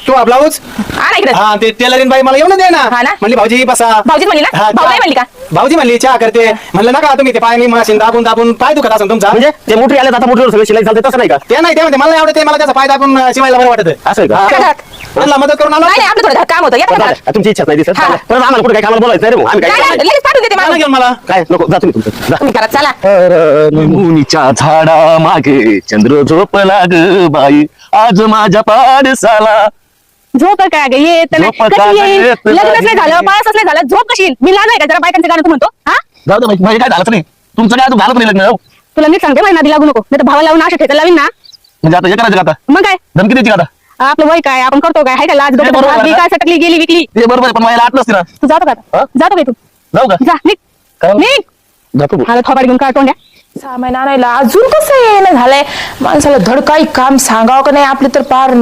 तू blouse आणा इकडे. हा ते टेलरिंग बाई मला येऊन दे ना हा ना? म्हणली भाऊजी बसा भाऊजीच म्हणली ना? हा, भाऊ नाही म्हणली का? भाऊजी म्हणली चहा करते म्हणलं नका तुम्ही ते पाय मशीन दाबून दाबून पाय दुखत असेल तुमचा म्हणजे ते मोठी आले आता मोठीवर सगळं शिलाई चालते तसं नाही का? ते नाही ते म्हणते मला नाही आवडते मला त्याचा पाय दाबून शिवायला बरं वाटत असं आहे का? हा. त्यांना मदत करून आलो नाही नाही, आपलं थोडं काम होतं येतं का? बरं, तुमची इच्छा नाही दिसत हा. परत आम्हाला कुठे काय कामाला बोलायचं नाही रे भाऊ. आम्ही नाही, काय नाही, लगेच पाठवून देते मला मला. घेऊन मला काय नको जा तुम्ही तुमचं जा. तुम्ही करा चला. मुनीच्या झाडा मागे चंद्र झोपला ग बाई आज माझ्या पाडसाला. झोप काय ग येत नाही. झोप कशी काय येईल? येत नाही. लग्नच नाही झालं पाळसच नाही झालं झोप कशी येईल? मी लहान आहे का जरा बायकांचं गाणं तू म्हणतो हा? जाऊ दे म्हणजे काय झालं नाही तुमचं काय अजून झालं पण नाही लग्न हो. तुला नीट सांगते महिना आधी लागू नको नाही तर भावा लावून अशा ठेका लावीन ना. म्हणजे आता हे करायचं का आता मग काय धमकी द्यायची का आता आपलं वय काय आपण करतो काय हाय का लाज नाही, बरोबर आहे डोक्यात ना. काय सटकली गेली विकली. ते बरोबर आहे पण मला आठ नसते ना तू जातो का हा? आता? जातो काय तू जाऊ का जा निघ काय? निघ जातो भाऊ. मला थोबाड घेऊन काढ तोंड्या. सामान आणायला अजून कसं येणं झालंय माणसाला धड काही काम सांगावं का नाही आपले तर पार